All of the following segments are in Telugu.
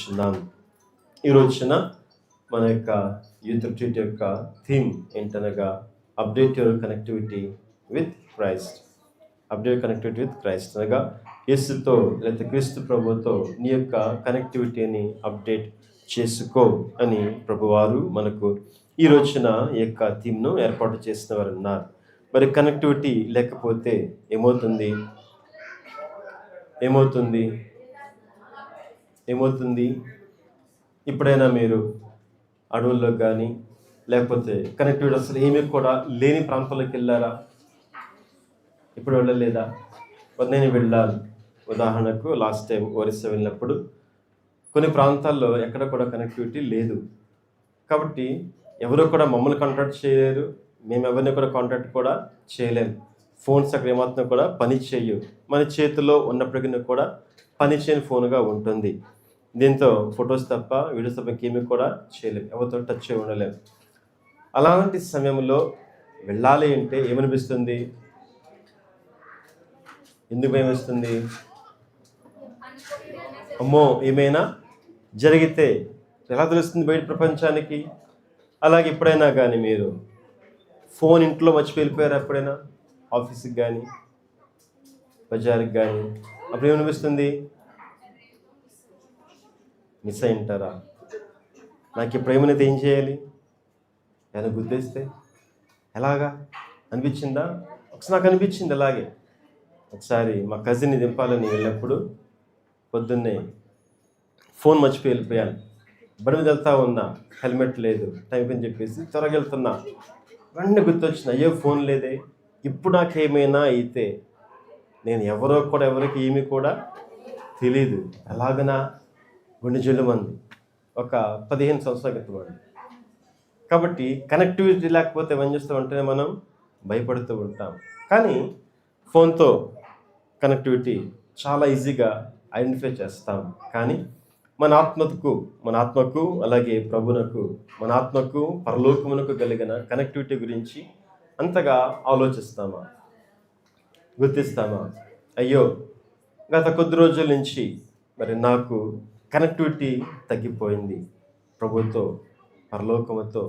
ప్రార్థించున్నాం. ఈ రోజున మన యొక్క యూత్ ట్రీట్ యొక్క థీమ్ ఏంటనగా update your connectivity with Christ. Update connectivity with Christ అనగా యేసుతో లేకపోతే క్రీస్తు ప్రభుతో నీ యొక్క కనెక్టివిటీని అప్డేట్ చేసుకో అని ప్రభువారు మనకు ఈ రోజున ఈ యొక్క థీమ్ను ఏర్పాటు చేసిన వారు ఉన్నారు. మరి కనెక్టివిటీ లేకపోతే ఏమవుతుంది ఏమవుతుంది ఏమవుతుంది ఇప్పుడైనా మీరు అడవుల్లో కానీ లేకపోతే కనెక్టివిటీ అసలు ఏమీ కూడా లేని ప్రాంతాలకు వెళ్ళారా? ఇప్పుడు వెళ్ళలేదా? నేను వెళ్ళాలి. ఉదాహరణకు లాస్ట్ టైం ఒరిస్సా వెళ్ళినప్పుడు కొన్ని ప్రాంతాల్లో ఎక్కడ కూడా కనెక్టివిటీ లేదు. కాబట్టి ఎవరు కూడా మమ్మల్ని కాంటాక్ట్ చేయలేరు, మేము ఎవరిని కూడా కాంటాక్ట్ కూడా చేయలేము. ఫోన్స్ అక్కడ ఏమాత్రం కూడా పని చేయవు. మన చేతిలో ఉన్నప్పటికీ కూడా పని చేయని ఫోన్గా ఉంటుంది. దీంతో ఫొటోస్ తప్ప వీడియోస్ తప్ప ఇంకేమీ కూడా చేయలేము, ఎవరితో టచ్ చేయి ఉండలేము. అలాంటి సమయంలో వెళ్ళాలి అంటే ఏమనిపిస్తుంది? ఎందుకు భయం వేస్తుంది? అమ్మో ఏమైనా జరిగితే ఎలా తెలుస్తుంది బయట ప్రపంచానికి? అలాగే ఎప్పుడైనా కానీ మీరు ఫోన్ ఇంట్లో మర్చిపోయి వెళ్ళిపోయారు, ఎప్పుడైనా ఆఫీస్కి కానీ బజార్కి కానీ, అప్పుడు ఏమనిపిస్తుంది? మిస్ అయి ఉంటారా? నాకు ఇప్పుడు ఏమైనా ఏం చేయాలి? ఏమైనా గుర్తిస్తే ఎలాగా అనిపించిందా? ఒకసారి నాకు అనిపించింది అలాగే. ఒకసారి మా కజిన్ని దింపాలని వెళ్ళినప్పుడు పొద్దున్నే ఫోన్ మర్చిపోయి వెళ్ళిపోయాను. బండి మీద వెళ్తా ఉన్నా, హెల్మెట్ లేదు, టైం అని చెప్పేసి త్వరగా వెళ్తున్నా. వెంటనే గుర్తొచ్చింది, అయ్యో ఫోన్ లేదే, ఇప్పుడు నాకేమైనా అయితే నేను ఎవరికి ఏమీ కూడా తెలీదు. ఎలాగనా? గుండె జల్లుమంది. ఒక 15 సంవత్సరాల క్రితం అండి. కాబట్టి కనెక్టివిటీ లేకపోతే ఏం చేస్తామంటే మనం భయపడుతూ ఉంటాం. కానీ ఫోన్తో కనెక్టివిటీ చాలా ఈజీగా ఐడెంటిఫై చేస్తాం. కానీ మన ఆత్మకు అలాగే ప్రభునకు, మన ఆత్మకు పరలోకమునకు కలిగిన కనెక్టివిటీ గురించి అంతగా ఆలోచిస్తామా? గుర్తిస్తామా? అయ్యో గత కొద్ది రోజుల నుంచి మరి నాకు కనెక్టివిటీ తగ్గిపోయింది. ప్రభుతో, పరలోకముతో,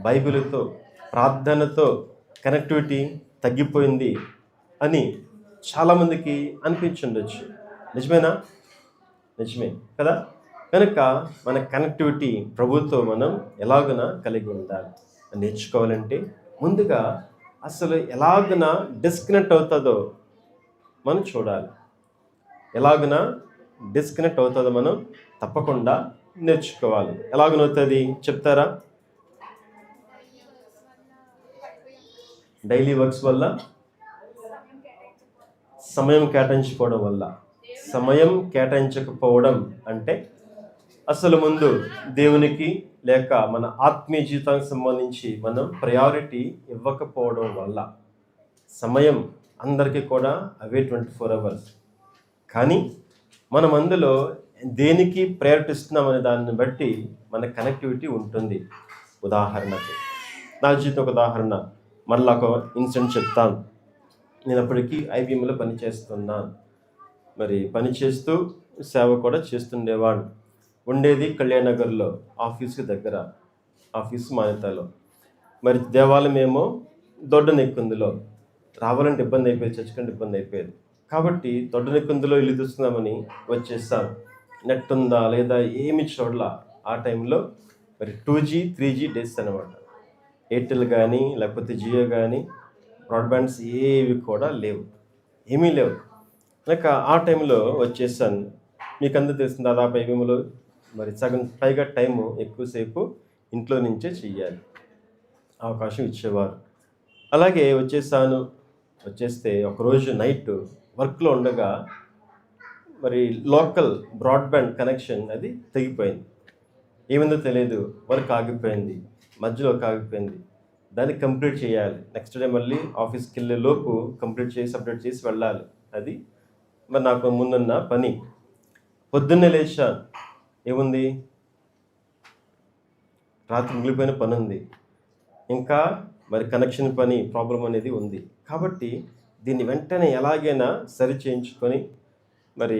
బైబిల్తో, ప్రార్థనతో కనెక్టివిటీ తగ్గిపోయింది అని చాలామందికి అనిపించుండొచ్చు. నిజమేనా? నిజమే కదా? కనుక మన కనెక్టివిటీ ప్రభుతో మనం ఎలాగైనా కలిగి ఉండాలి. నేర్చుకోవాలంటే ముందుగా అసలు ఎలాగైనా డిస్కనెక్ట్ అవుతుందో మనం చూడాలి. ఎలాగైనా డిస్కనెక్ట్ అవుతుందో మనం తప్పకుండా నేర్చుకోవాలి. ఎలాగనవుతుంది చెప్తారా? డైలీ వర్క్స్ వల్ల, సమయం కేటాయించుకోవడం వల్ల. సమయం కేటాయించకపోవడం అంటే అసలు ముందు దేవునికి లేక మన ఆత్మీయ జీవితానికి సంబంధించి మనం ప్రయారిటీ ఇవ్వకపోవడం వల్ల. సమయం అందరికీ కూడా అవే 24 hours. కానీ మనం అందులో దేనికి ప్రయారిటీ ఇస్తున్నామనే దాన్ని బట్టి మన కనెక్టివిటీ ఉంటుంది. ఉదాహరణకు నా జీవితం ఒక ఉదాహరణ, మళ్ళీ ఒక ఇన్సిడెంట్ చెప్తాను. నేను అప్పటికి ఐబీఎంలో పనిచేస్తున్నాను. మరి పనిచేస్తూ సేవ కూడా చేస్తుండేవాడు. ఉండేది కళ్యాణనగర్లో, ఆఫీస్కి దగ్గర, ఆఫీస్ మాన్యతలో. మరి దేవాలయం ఏమో దొడ్డనెక్కుందులో. రావాలంటే ఇబ్బంది అయిపోయేది, చర్చకంటే ఇబ్బంది అయిపోయేది. కాబట్టి దొడ్డనెక్కుందులో ఇల్లు చూస్తున్నామని వచ్చేసాం. నెట్ ఉందా లేదా ఏమి చూడాల. ఆ టైంలో మరి 2G 3G డేస్ అనమాట. ఎయిర్టెల్ కానీ లేకపోతే జియో కానీ బ్రాడ్బ్యాండ్స్ ఏవి కూడా లేవు, ఏమీ లేవు. కనుక ఆ టైంలో వచ్చేసాను. మీకు అందరూ తెలిసిన దాదాపు ఐబీఎంలో మరి సగం పైగా టైము ఎక్కువసేపు ఇంట్లో నుంచే చెయ్యాలి, అవకాశం ఇచ్చేవారు. అలాగే వచ్చేసాను. వచ్చేస్తే ఒకరోజు నైట్ వర్క్లో ఉండగా మరి లోకల్ బ్రాడ్బ్యాండ్ కనెక్షన్ అది తెగిపోయింది. ఏమిందో తెలియదు, వర్క్ ఆగిపోయింది, మధ్యలో ఆగిపోయింది. దాన్ని కంప్లీట్ చేయాలి. నెక్స్ట్ డే మళ్ళీ ఆఫీస్కి వెళ్ళే లోపు కంప్లీట్ చేసి అప్డేట్ చేసి వెళ్ళాలి. అది మరి నాకు ముందున్న పని. పొద్దున్నే లేచాను, ఏముంది, రాత్రి మిగిలిపోయిన పని ఉంది, ఇంకా మరి కనెక్షన్ పని ప్రాబ్లం అనేది ఉంది. కాబట్టి దీన్ని వెంటనే ఎలాగైనా సరి చేయించుకొని మరి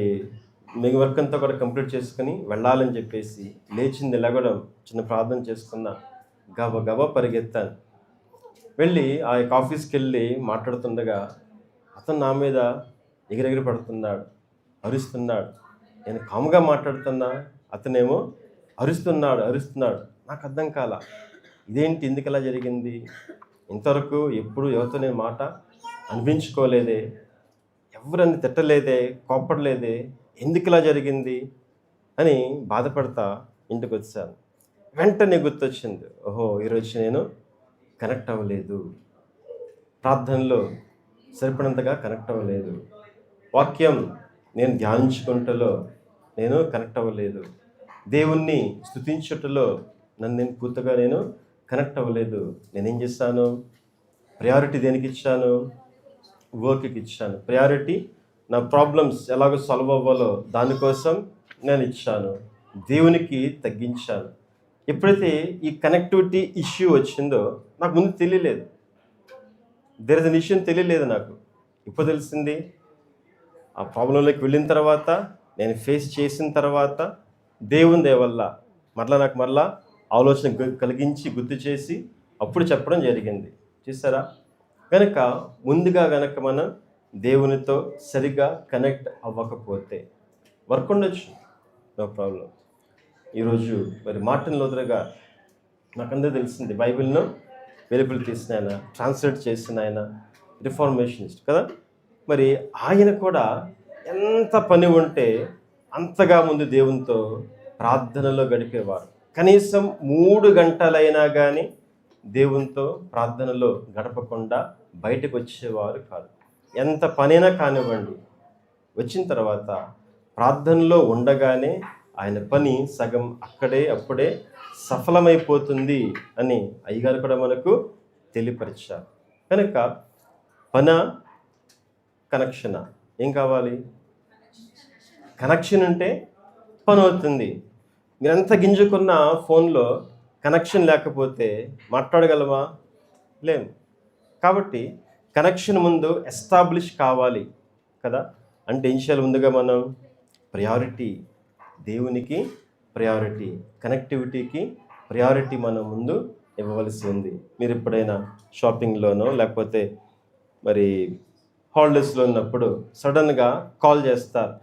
మిగతా వర్క్ అంతా కూడా కంప్లీట్ చేసుకుని వెళ్ళాలని చెప్పేసి లేచింది లెగడం, చిన్న ప్రార్థన చేసుకున్న, గబగబా పరిగెత్తాను. వెళ్ళి ఆ యొక్క ఆఫీస్కి వెళ్ళి మాట్లాడుతుండగా అతను నా మీద ఎగిరెగిరి పడుతున్నాడు, అరుస్తున్నాడు. నేను కాముగా మాట్లాడుతున్నా, అతనేమో అరుస్తున్నాడు. నాకు అర్థం కాల, ఇదేంటి, ఎందుకు ఇలా జరిగింది? ఇంతవరకు ఎప్పుడు ఎవరితో నేను మాట అనిపించుకోలేదే, ఎవరని తిట్టలేదే, కోప్పడలేదే, ఎందుకు ఇలా జరిగింది అని బాధపడతా ఇంటికి వచ్చాను. వెంటనే గుర్తొచ్చింది, ఓహో ఈరోజు నేను కనెక్ట్ అవ్వలేదు, ప్రార్థనలో సరిపడినంతగా కనెక్ట్ అవ్వలేదు, వాక్యం నేను ధ్యానించుకుంటలో నేను కనెక్ట్ అవ్వలేదు, దేవుణ్ణి స్తుతించుటలో నేను పూర్తిగా కనెక్ట్ అవ్వలేదు. నేనేం చేశాను? ప్రయారిటీ దేనికి ఇచ్చాను? వర్క్కి ఇచ్చాను. ప్రయారిటీ నా ప్రాబ్లమ్స్ ఎలాగో సాల్వ్ అవ్వాలో దానికోసం నేను ఇచ్చాను, దేవునికి తగ్గించాను. ఎప్పుడైతే ఈ కనెక్టివిటీ ఇష్యూ వచ్చిందో నాకు ముందు తెలియలేదు, దేర్ ఇస్ అన్ ఇష్యూ తెలియలేదు నాకు. ఇప్పుడు తెలిసింది. ఆ ప్రాబ్లంలోకి వెళ్ళిన తర్వాత, నేను ఫేస్ చేసిన తర్వాత, దేవుని దయ వల్ల మరలా ఆలోచన కలిగించి గుర్తు చేసి అప్పుడు చెప్పడం జరిగింది. చూసారా? కనుక ముందుగా మనం దేవునితో సరిగా కనెక్ట్ అవ్వకపోతే వర్క్ ఉండొచ్చు, నో ప్రాబ్లం. ఈరోజు మరి మార్టిన్ లూథర్ గారు నాకందరూ తెలిసింది, బైబిల్ను వెలుగులు తీసిన ఆయన, ట్రాన్స్లేట్ చేసిన ఆయన, రిఫార్మేషనిస్ట్ కదా. మరి ఆయన కూడా ఎంత పని ఉంటే అంతగా ముందు దేవునితో ప్రార్థనలో గడిపేవారు. కనీసం 3 గంటలైనా కానీ దేవునితో ప్రార్థనలో గడపకుండా బయటకు వచ్చేవారు కాదు. ఎంత పనైనా కానివ్వండి, వచ్చిన తర్వాత ప్రార్థనలో ఉండగానే ఆయన పని సగం అప్పుడే సఫలమైపోతుంది అని అయ్యగారు కూడా మనకు తెలియపరిచారు. కనుక కనెక్షనా? ఏం కావాలి? కనెక్షన్ ఉంటే పని అవుతుంది. మీరంతా గింజుకున్న ఫోన్లో కనెక్షన్ లేకపోతే మాట్లాడగలమా? లేము. కాబట్టి కనెక్షన్ ముందు ఎస్టాబ్లిష్ కావాలి కదా. అంటే ఏం చేయాలి? ముందుగా మనం ప్రయారిటీ, దేవునికి ప్రయారిటీ, కనెక్టివిటీకి ప్రయారిటీ మనం ముందు ఇవ్వవలసి ఉంది. మీరు ఎప్పుడైనా షాపింగ్లోనో లేకపోతే మరి హాలిడేస్లో ఉన్నప్పుడు సడన్గా కాల్ చేస్తారు,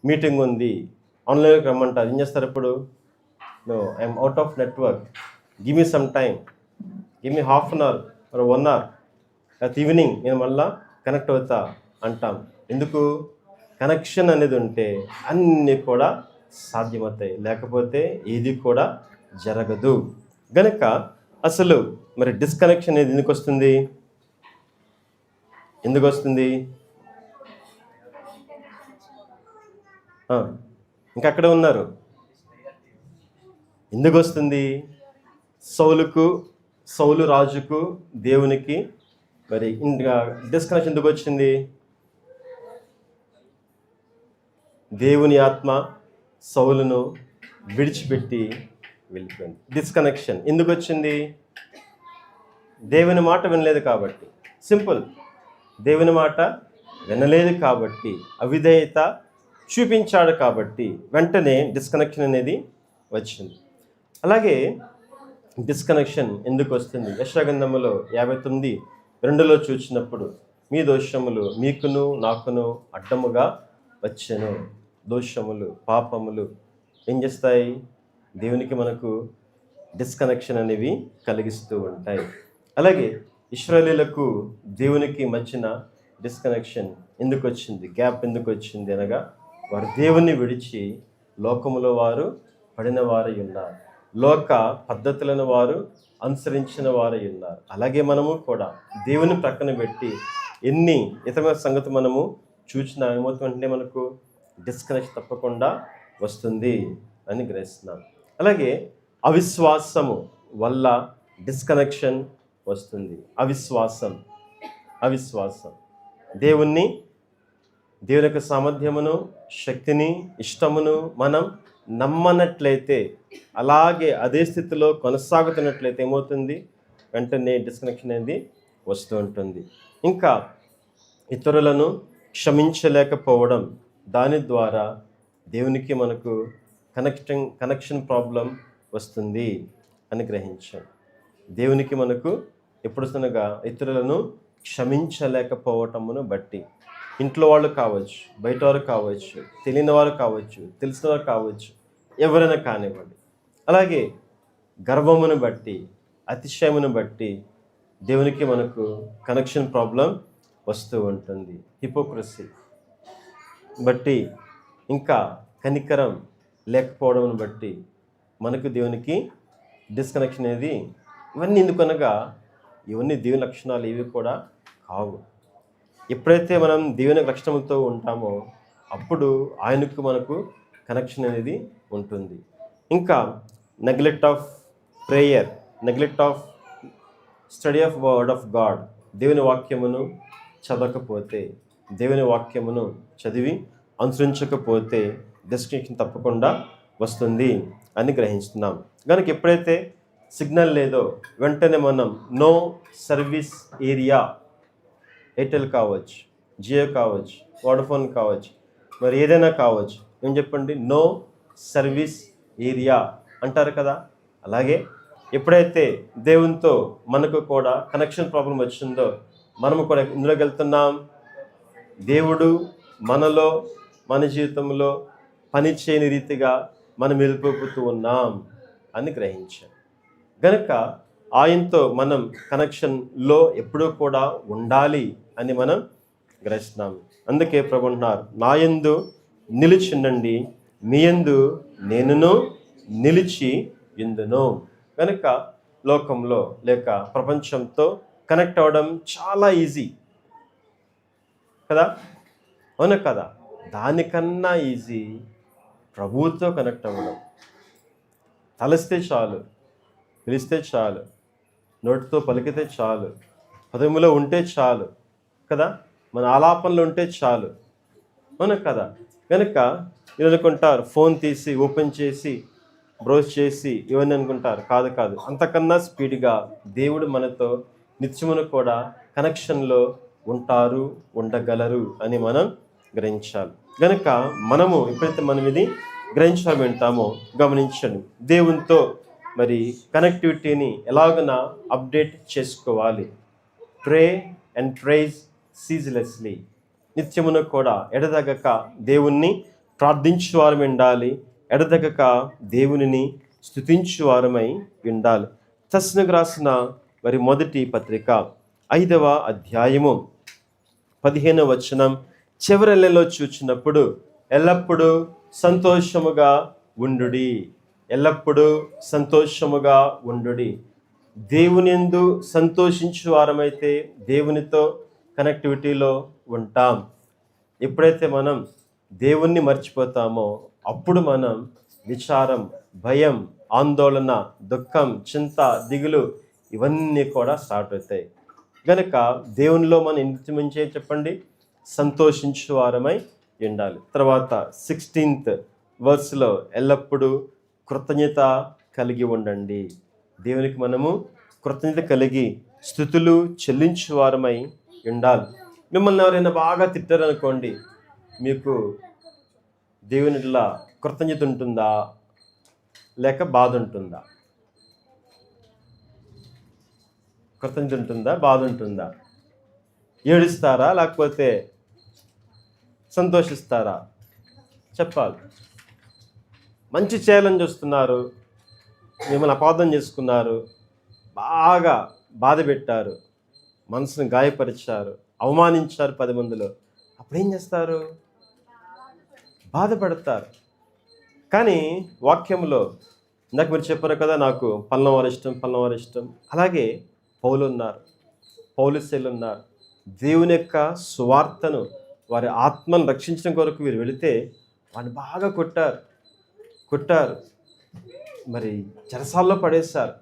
మీటింగ్ ఉంది, ఆన్లైన్లోకి రమ్మంటారు. ఏం చేస్తారు? ఇప్పుడు no, I'm out of network, give me some time, give me half an hour or 1 hour, లేకపోతే ఈవినింగ్ నేను మళ్ళా కనెక్ట్ అవుతా అంటాం. ఎందుకు? కనెక్షన్ అనేది ఉంటే అన్నీ కూడా సాధ్యమవుతాయి, లేకపోతే ఏది కూడా జరగదు. గనుక అసలు మరి డిస్కనెక్షన్ అనేది ఎందుకు వస్తుంది? ఇంకా అక్కడే ఉన్నారు. ఎందుకు వస్తుంది? సౌలు రాజుకు దేవునికి మరి ఇంకా డిస్కనెక్షన్ ఎందుకు వచ్చింది? దేవుని ఆత్మ సౌలును విడిచిపెట్టి వెళ్ళిపోయింది. డిస్కనెక్షన్ ఎందుకు వచ్చింది? దేవుని మాట వినలేదు కాబట్టి. సింపుల్, దేవుని మాట వినలేదు కాబట్టి, అవిధేయత చూపించాడు కాబట్టి వెంటనే డిస్కనెక్షన్ అనేది వచ్చింది. అలాగే డిస్కనెక్షన్ ఎందుకు వస్తుంది? యెషయా గ్రంథములో 59:2 చూసినప్పుడు, మీ దోషములు మీకును నాకును అడ్డముగా వచ్చెను. దోషములు, పాపములు ఏం చేస్తాయి? దేవునికి మనకు డిస్కనెక్షన్ అనేవి కలిగిస్తూ ఉంటాయి. అలాగే ఇశ్రాయేలీయులకు దేవునికి మధ్యన డిస్కనెక్షన్ ఎందుకు వచ్చింది? గ్యాప్ ఎందుకు వచ్చింది అనగా, వారు దేవుని విడిచి లోకములో వారు పడిన వారై ఉన్నారు, లోక పద్ధతులను వారు అనుసరించిన వారై ఉన్నారు. అలాగే మనము కూడా దేవుని ప్రక్కన పెట్టి ఎన్ని ఇతర సంగతి మనము చూసినా ఏమవుతుందంటే మనకు డిస్కనెక్షన్ తప్పకుండా వస్తుంది అని గ్రహిస్తున్నాం. అలాగే అవిశ్వాసము వల్ల డిస్కనెక్షన్ వస్తుంది. అవిశ్వాసం దేవుని యొక్క సామర్థ్యమును, శక్తిని, ఇష్టమును మనం నమ్మనట్లయితే, అలాగే అదే స్థితిలో కొనసాగుతున్నట్లయితే ఏమవుతుంది? వెంటనే డిస్కనెక్షన్ అనేది వస్తూ ఉంటుంది. ఇంకా ఇతరులను క్షమించలేకపోవడం, దాని ద్వారా దేవునికి మనకు కనెక్షన్ ప్రాబ్లం వస్తుంది అని గ్రహించాం. దేవునికి మనకు ఎప్పుడునగా ఇతరులను క్షమించలేకపోవటమును బట్టి, ఇంట్లో వాళ్ళు కావచ్చు, బయట వారు కావచ్చు, తెలియని వారు కావచ్చు, తెలిసిన వారు కావచ్చు, ఎవరైనా కానివ్వండి. అలాగే గర్వమును బట్టి, అతిశయమును బట్టి దేవునికి మనకు కనెక్షన్ ప్రాబ్లం వస్తూ ఉంటుంది. హిపోక్రసీ బట్టి, ఇంకా కనికరం లేకపోవడం బట్టి మనకు దేవునికి డిస్కనెక్షన్ అనేది. ఇవన్నీ ఎందుకనగా ఇవన్నీ దేవుని లక్షణాలు ఏవి కూడా కావు. ఎప్పుడైతే మనం దేవుని లక్షణంతో ఉంటామో అప్పుడు ఆయనకు మనకు కనెక్షన్ అనేది ఉంటుంది. ఇంకా neglect of prayer, neglect of study of word of God. దేవుని వాక్యమును చదవకపోతే, దేవుని వాక్యమును చదివి అనుసరించకపోతే డిస్కనెక్షన్ తప్పకుండా వస్తుంది అని గ్రహిస్తున్నాం. కనుక ఎప్పుడైతే సిగ్నల్ లేదో వెంటనే మనం నో సర్వీస్ ఏరియా, ఎయిర్టెల్ కావచ్చు, జియో కావచ్చు, వోడాఫోన్ కావచ్చు, మరి ఏదైనా కావచ్చు, ఏం చెప్పండి, నో సర్వీస్ ఏరియా అంటారు కదా. అలాగే ఎప్పుడైతే దేవునితో మనకు కూడా కనెక్షన్ ప్రాబ్లం వచ్చిందో మనము కూడా ఇందులోకి వెళ్తున్నాం. దేవుడు మనలో, మన జీవితంలో పని చేయని రీతిగా మనం వెళ్ళిపోతూ ఉన్నాం అని గ్రహించాం. గనుక ఆయనతో మనం కనెక్షన్లో ఎప్పుడూ కూడా ఉండాలి అని మనం గ్రహిస్తున్నాం. అందుకే ప్రభు అంటున్నారు, నా యందు నిలిచిండండి, మీ యందు నేనును నిలిచి ఇందును. కనుక లోకంలో లేక ప్రపంచంతో కనెక్ట్ అవ్వడం చాలా ఈజీ కదా, అవునా కదా? దానికన్నా ఈజీ ప్రభువుతో కనెక్ట్ అవ్వడం. తలస్తే చాలు, పిలిస్తే చాలు, నోటితో పలికితే చాలు, హృదయంలో ఉంటే చాలు కదా, మన ఆలాపనలు ఉంటే చాలు, అవునా కదా? కనుక వీళ్ళు అనుకుంటారు ఫోన్ తీసి ఓపెన్ చేసి బ్రౌజ్ చేసి ఇవన్నీ అనుకుంటారు. కాదు కాదు, అంతకన్నా స్పీడ్గా దేవుడు మనతో నిత్యమును కూడా కనెక్షన్లో ఉంటారు, ఉండగలరు అని మనం గ్రహించాలి. కనుక మనము ఎప్పుడైతే మనం ఇది గ్రహించాలి వింటామో గమనించండి, దేవునితో మరి కనెక్టివిటీని ఎలాగైనా అప్డేట్ చేసుకోవాలి. ప్రే అండ్ ప్రైజ్ సీజ్లెస్లీ, నిత్యమును కూడా ఎడతెగక దేవుణ్ణి ప్రార్థించువారమై ఉండాలి, ఎడతెగక దేవునిని స్తుతించువారమై ఉండాలి. తెస్సలోనికీయులకు రాసిన మరి మొదటి పత్రిక 5వ అధ్యాయము 15వ వచనం, చివరి నెలలో చూచినప్పుడు ఎల్లప్పుడూ సంతోషముగా ఉండుడి, ఎల్లప్పుడూ సంతోషముగా ఉండుడి. దేవుని యందు సంతోషించు వారమైతే దేవునితో కనెక్టివిటీలో ఉంటాం. ఎప్పుడైతే మనం దేవుణ్ణి మర్చిపోతామో అప్పుడు మనం విచారం, భయం, ఆందోళన, దుఃఖం, చింత, దిగులు ఇవన్నీ కూడా స్టార్ట్ అవుతాయి. కనుక దేవునిలో మనం ఇంటిమించే చెప్పండి, సంతోషించు వారమై ఉండాలి. తర్వాత 16th వర్స్లో ఎల్లప్పుడూ కృతజ్ఞత కలిగి ఉండండి. దేవునికి మనము కృతజ్ఞత కలిగి స్తుతులు చెల్లించు వారమై ఉండాలి. మిమ్మల్ని ఎవరైనా బాగా తిట్టారనుకోండి, మీకు దేవునిలా కృతజ్ఞత ఉంటుందా లేక బాధ ఉంటుందా? కృతజ్ఞత ఉంటుందా, బాధ ఉంటుందా? ఏడుస్తారా లేకపోతే సంతోషిస్తారా? చెప్పాలి. మంచి చేయాలని చూస్తున్నారు, మిమ్మల్ని అపార్థం చేసుకున్నారు, బాగా బాధ పెట్టారు, మనసును గాయపరిచారు, అవమానించారు 10 మందిలో, అప్పుడేం చేస్తారు? బాధపడతారు. కానీ వాక్యంలో ఇందాక మీరు చెప్పారు కదా, నాకు పల్లవారు ఇష్టం, పల్లవారు ఇష్టం. అలాగే పౌలు ఉన్నారు, పౌలుసేలు ఉన్నారు. దేవుని యొక్క సువార్తను, వారి ఆత్మను రక్షించడం కొరకు వీరు వెళితే వాడిని బాగా కొట్టారు, మరి చెరసాల్లో పడేశారు,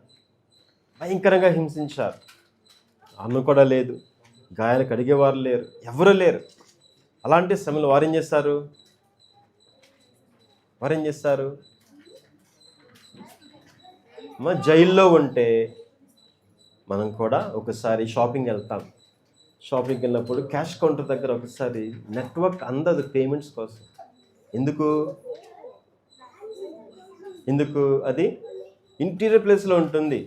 భయంకరంగా హింసించారు. అన్నం కూడా లేదు, గాయాలు కడిగేవారు లేరు, ఎవరు లేరు. అలాంటి సమయంలో వారేం చేస్తారు? మా జైల్లో ఉంటే మనం కూడా ఒకసారి షాపింగ్ వెళ్తాం. షాపింగ్కి వెళ్ళినప్పుడు క్యాష్ కౌంటర్ దగ్గర ఒకసారి నెట్వర్క్ అందదు పేమెంట్స్ కోసం. ఎందుకు ఎందుకు అది ఇంటీరియర్ ప్లేస్లో ఉంటుంది.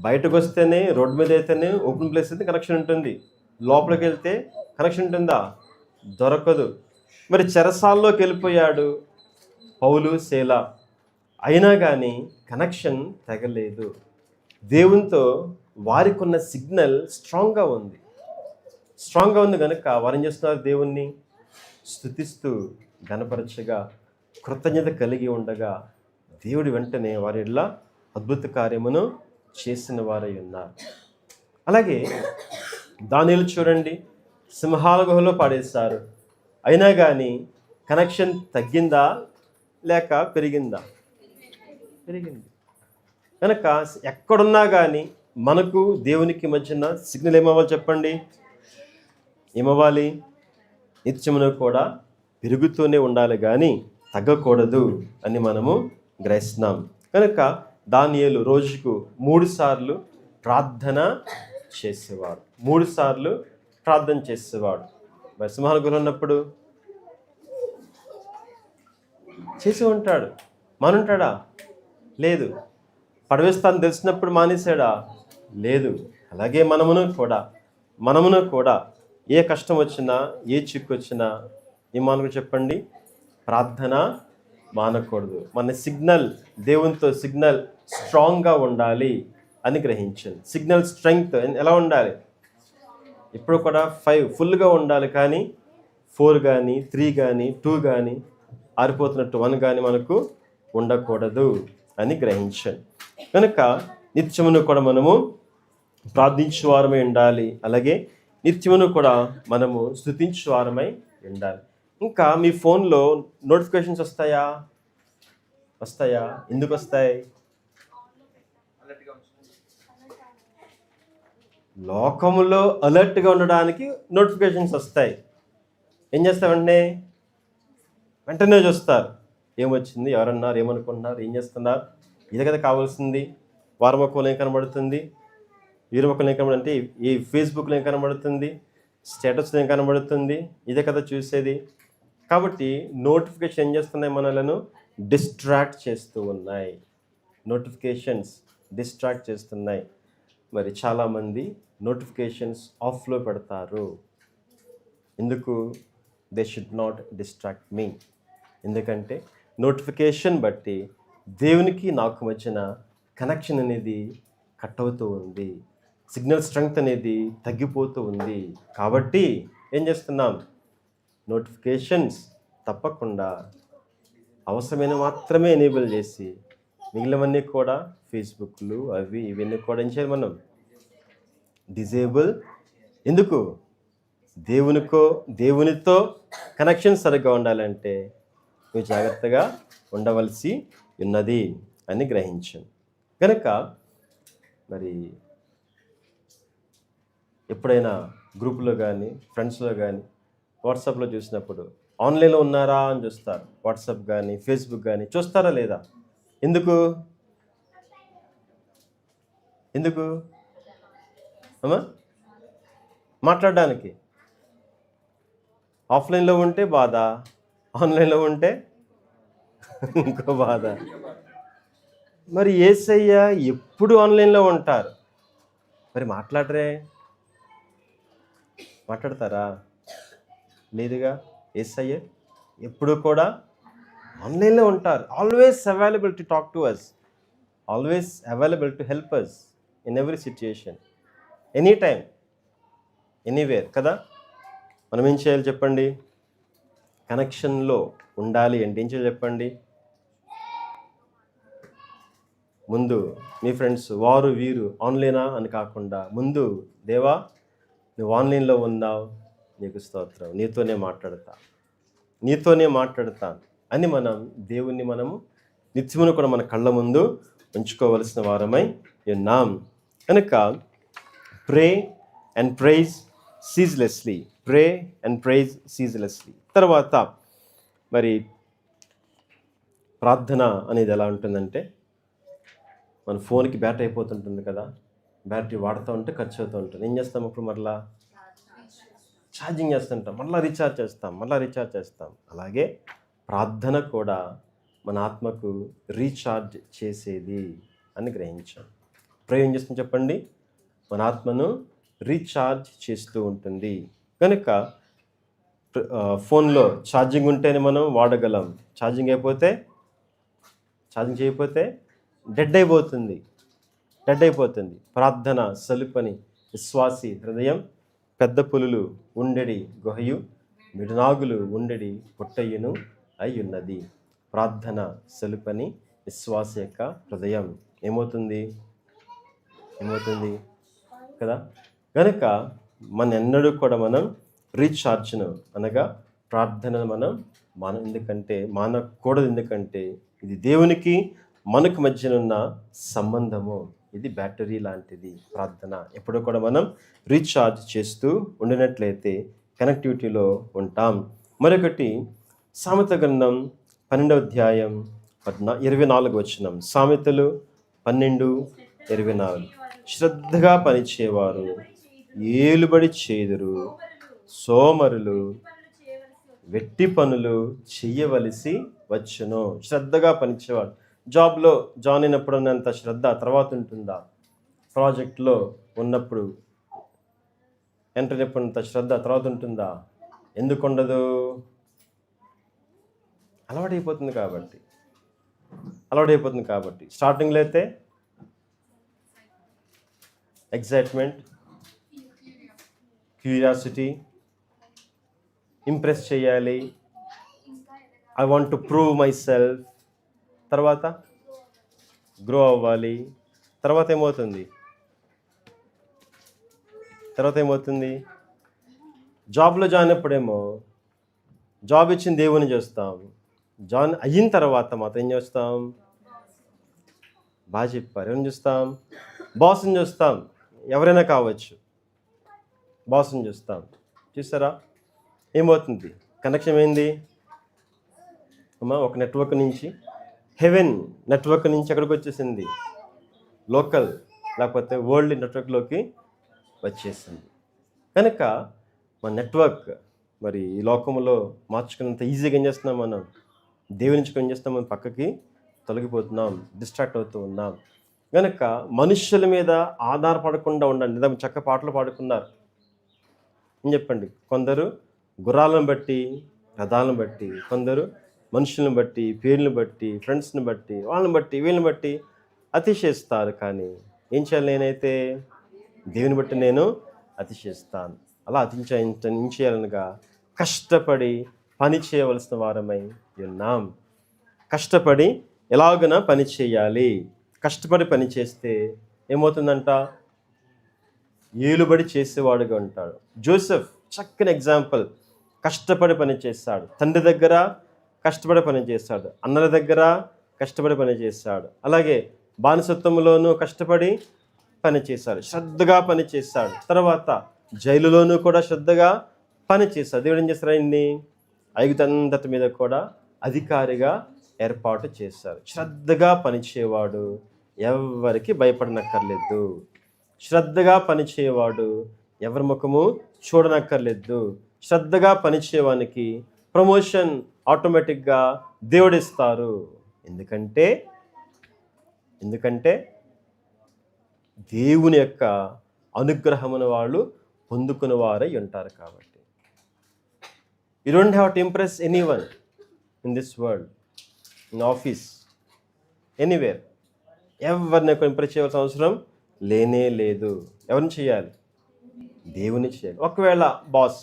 బయటకు వస్తేనే, రోడ్డు మీద అయితేనే, ఓపెన్ ప్లేస్ అయితే కనెక్షన్ ఉంటుంది. లోపలికి వెళ్తే కనెక్షన్ ఉంటుందా? దొరకదు. మరి చెరసాల్లోకి వెళ్ళిపోయాడు పౌలు, శీల, అయినా కానీ కనెక్షన్ తెగలేదు. దేవునితో వారికి ఉన్న సిగ్నల్ స్ట్రాంగ్గా ఉంది కనుక వారు ఏం చేస్తున్నారు? దేవుణ్ణి స్తుతిస్తూ ఘనపరచగా, కృతజ్ఞత కలిగి ఉండగా దేవుడి వెంటనే వారి ఇలా అద్భుత కార్యమును చేసిన వారై ఉన్నారు. అలాగే దానియేలు చూడండి, సింహాల గుహలో పాడేశారు, అయినా కానీ కనెక్షన్ తగ్గిందా లేక పెరిగిందా? పెరిగింది. కనుక ఎక్కడున్నా కానీ మనకు దేవునికి మధ్యన సిగ్నల్ ఏమవ్వాలి చెప్పండి? ఏమవ్వాలి? నిత్యమును కూడా పెరుగుతూనే ఉండాలి కానీ తగ్గకూడదు అని మనము గ్రహిస్తున్నాం. కనుక దానియేలు రోజుకు 3 సార్లు ప్రార్థన చేసేవాడు. 3 సార్లు ప్రార్థన చేసేవాడు. మరి సింహాల గుహలో ఉన్నప్పుడు చేసి ఉంటాడు. మానుంటాడా? లేదు. పడవేస్తాను తెలిసినప్పుడు మానేశాడా? లేదు. అలాగే మనమును కూడా ఏ కష్టం వచ్చినా, ఏ చిక్కు వచ్చినా ఏం మానకు చెప్పండి? ప్రార్థన మానకూడదు. మన సిగ్నల్, దేవునితో సిగ్నల్ స్ట్రాంగ్గా ఉండాలి అని గ్రహించండి. సిగ్నల్ స్ట్రెంగ్త్ ఎలా ఉండాలి? ఇప్పుడు కూడా 5 ఫుల్గా ఉండాలి, కానీ 4 కానీ 3 కానీ 2 కానీ ఆరిపోతున్నట్టు 1 కానీ మనకు ఉండకూడదు అని గ్రహించండి. కనుక నిత్యమును కూడా మనము ప్రార్థించే వారమై ఉండాలి. అలాగే నిత్యమును కూడా మనము స్తుతించే వారమై ఉండాలి. ఇంకా మీ ఫోన్లో నోటిఫికేషన్స్ వస్తాయా? ఎందుకు వస్తాయి? లోకములో అలర్ట్గా ఉండడానికి నోటిఫికేషన్స్ వస్తాయి. ఏం చేస్తామంటే వెంటనే చూస్తారు, ఏమొచ్చింది, ఎవరన్నారు, ఏమనుకుంటున్నారు, ఏం చేస్తున్నారు, ఇదే కదా కావాల్సింది. వారమొక్కలు ఏం కనబడుతుంది, వీరమొక్కలు ఏం కనబడుతుంది, ఈ ఫేస్బుక్లో ఏం కనబడుతుంది, స్టేటస్లో ఏం కనబడుతుంది, ఇదే కదా చూసేది. కాబట్టి నోటిఫికేషన్ ఏం చేస్తున్నాయి? మనలను డిస్ట్రాక్ట్ చేస్తూ ఉన్నాయి. నోటిఫికేషన్స్ డిస్ట్రాక్ట్ చేస్తున్నాయి. మరి చాలామంది నోటిఫికేషన్స్ ఆఫ్లో పెడతారు. ఎందుకు? దే షుడ్ నాట్ డిస్ట్రాక్ట్ మీ. ఎందుకంటే నోటిఫికేషన్ బట్టి దేవునికి నాకు మధ్యన కనెక్షన్ అనేది కట్ అవుతూ ఉంది, సిగ్నల్ స్ట్రెంగ్త్ అనేది తగ్గిపోతూ ఉంది. కాబట్టి ఏం చేస్తున్నాం? నోటిఫికేషన్స్ తప్పకుండా అవసరమైన మాత్రమే ఎనేబుల్ చేసి మిగిలినవన్నీ కూడా ఫేస్బుక్లు అవి ఇవన్నీ కూడా ఏం చేయాలి? మనం డిజేబుల్. ఎందుకు? దేవునితో కనెక్షన్ సరిగ్గా ఉండాలంటే నువ్వు జాగ్రత్తగా ఉండవలసి ఉన్నది అని గ్రహించాను. కనుక మరి ఎప్పుడైనా గ్రూపులో కానీ ఫ్రెండ్స్లో కానీ వాట్సాప్లో చూసినప్పుడు ఆన్లైన్లో ఉన్నారా అని చూస్తారు. వాట్సాప్ కానీ ఫేస్బుక్ కానీ చూస్తారా లేదా? ఎందుకు అమ్మా? మాట్లాడడానికి. ఆఫ్లైన్లో ఉంటే బాధ, ఆన్లైన్లో ఉంటే ఇంకో బాధ. మరి యేసయ్య ఎప్పుడు ఆన్లైన్లో ఉంటారు, మరి మాట్లాడతారా? లేదుగా. యేసయ్య ఎప్పుడు కూడా ఆన్లైన్లో ఉంటారు. Always available to talk to us, always available to help us in every situation, any time, anywhere కదా. మనం ఏం చేయాలి చెప్పండి? కనెక్షన్లో ఉండాలి అంటే ఏం చేయాలి చెప్పండి? ముందు మీ ఫ్రెండ్స్ వారు వీరు ఆన్లైనా అని కాకుండా ముందు, దేవా నువ్వు ఆన్లైన్లో ఉన్నావు, నీకు స్తోత్రం, నీతోనే మాట్లాడతాను అని మనం దేవుణ్ణి మనము నిత్యమును కూడా మన కళ్ళ ముందు ఉంచుకోవలసిన వారమై ఉన్నాం. కనుక ప్రే అండ్ ప్రైజ్ సీజ్లెస్లీ. తర్వాత మరి ప్రార్థన అనేది ఎలా ఉంటుందంటే, మన ఫోన్కి బ్యాటరీ అయిపోతుంటుంది కదా, బ్యాటరీ వాడుతూ ఉంటే ఖర్చు అవుతూ ఉంటుంది. ఏం చేస్తాం? అప్పుడు మరలా ఛార్జింగ్ చేస్తుంటాం, మళ్ళీ రీఛార్జ్ చేస్తాం. అలాగే ప్రార్థన కూడా మన ఆత్మకు రీఛార్జ్ చేసేది అని గ్రహించాం. ప్రేయర్ ఏం చేస్తుంది చెప్పండి? మన ఆత్మను రీఛార్జ్ చేస్తూ ఉంటుంది. కనుక ఫోన్లో ఛార్జింగ్ ఉంటేనే మనం వాడగలం. ఛార్జింగ్ చేయకపోతే డెడ్ అయిపోతుంది. ప్రార్థన సలుపని విశ్వాసి హృదయం పెద్ద పులులు ఉండెడి గుహయు మిడునాగులు ఉండెడి పుట్టయ్యను అయి ఉన్నది. ప్రార్థన సలుపని విశ్వాస యొక్క హృదయం ఏమవుతుంది కదా. కనుక ఎన్నడూ కూడా మనం రీఛార్జ్ను అనగా ప్రార్థనను మనం ఎందుకంటే మానకూడదు. ఎందుకంటే ఇది దేవునికి మనకు మధ్యనున్న సంబంధము. ఇది బ్యాటరీ లాంటిది ప్రార్థన. ఎప్పుడూ కూడా మనం రీఛార్జ్ చేస్తూ ఉండినట్లయితే కనెక్టివిటీలో ఉంటాం. మరొకటి సామెత గ్రంథం 12వ అధ్యాయం 24వ వచనం. సామెతలు 12:24. శ్రద్ధగా పనిచేవారు ఏలుబడి చేదురు, సోమరులు వెట్టి పనులు చెయ్యవలసి వచ్చును. శ్రద్ధగా పనిచేవాడు. జాబ్లో జాయిన్ అయినప్పుడు ఉన్నంత శ్రద్ధ తర్వాత ఉంటుందా? ప్రాజెక్ట్లో ఉన్నప్పుడు ఎంటర్ అయినప్పుడంత శ్రద్ధ తర్వాత ఉంటుందా? ఎందుకు ఉండదు? అలవాటైపోతుంది కాబట్టి. స్టార్టింగ్లో అయితే ఎగ్జైట్మెంట్, క్యూరియాసిటీ, ఇంప్రెస్ చేయాలి, I want to prove my self. తర్వాత గ్రో అవ్వాలి. తర్వాత ఏమవుతుంది? జాబ్లో జాయిన్ అయినప్పుడేమో జాబ్ ఇచ్చిన దేవుని చూస్తాం. జాయిన్ అయిన తర్వాత మాత్రం ఏం చేస్తాం? బాగా చెప్పారు. ఏమని చూస్తాం? బాస్ని చూస్తాం. ఎవరైనా కావచ్చు, బాస్ని చూస్తాం. చూసారా ఏమవుతుంది? కనెక్షన్ ఏంది అమ్మా? ఒక నెట్వర్క్ నుంచి, హెవెన్ నెట్వర్క్ నుంచి ఎక్కడికి వచ్చేసింది? లోకల్ లేకపోతే వరల్డ్ నెట్వర్క్లోకి వచ్చేసింది. కనుక మన నెట్వర్క్ మరి ఈ లోకంలో మార్చుకున్నంత ఈజీగా ఏం చేస్తున్నాం? మనం దేవుని నుంచి ఏం చేస్తున్నాం? మనం పక్కకి తొలగిపోతున్నాం, డిస్ట్రాక్ట్ అవుతూ ఉన్నాం. కనుక మనుషుల మీద ఆధారపడకుండా ఉండండి. నిజం చక్క పాటలు పాడుకున్నారు. ఏం చెప్పండి? కొందరు గుర్రాలను బట్టి, రథాలను బట్టి, కొందరు మనుషులను బట్టి, పేర్లను బట్టి, ఫ్రెండ్స్ని బట్టి, వాళ్ళని బట్టి, వీళ్ళని బట్టి అతిశయిస్తారు. కానీ ఏం చేయాలి? నేనైతే దేవుని బట్టి నేను అతిశయిస్తాను. అలా అతిశయించాలనగా కష్టపడి పని చేయవలసిన వారమై ఉన్నాం. కష్టపడి ఎలాగైనా పని చేయాలి. కష్టపడి పని చేస్తే ఏమవుతుందంట? ఏలుబడి చేసేవాడుగా ఉంటాడు. జోసెఫ్ చక్కని ఎగ్జాంపుల్. కష్టపడి పని చేస్తాడు. తండ్రి దగ్గర కష్టపడి పని చేస్తాడు, అన్నల దగ్గర కష్టపడి పని చేస్తాడు. అలాగే బానిసత్వంలోనూ కష్టపడి పని చేశాడు, శ్రద్ధగా పని చేశాడు. తర్వాత జైలులోనూ కూడా శ్రద్ధగా పని చేశాడు. దేవుడు ఏం చేస్తాడు? ఆయన్ని ఐగుప్తంతటి మీద కూడా అధికారిగా ఏర్పాటు చేశారు. శ్రద్ధగా పనిచేవాడు ఎవరికి భయపడనక్కర్లేదు. శ్రద్ధగా పనిచేవాడు ఎవరి ముఖము చూడనక్కర్లేదు. శ్రద్ధగా పనిచేయవానికి ప్రమోషన్ ఆటోమేటిక్గా దేవుడిస్తారు. ఎందుకంటే దేవుని యొక్క అనుగ్రహమును వాళ్ళు పొందుకుని వారై ఉంటారు. కాబట్టి you don't have to impress anyone in this world, in office, anywhere. ఎవరిని ఇంప్రెస్ చేయవలసిన అవసరం లేనే లేదు. ఎవరిని చేయాలి? దేవుని చేయాలి. ఒకవేళ బాస్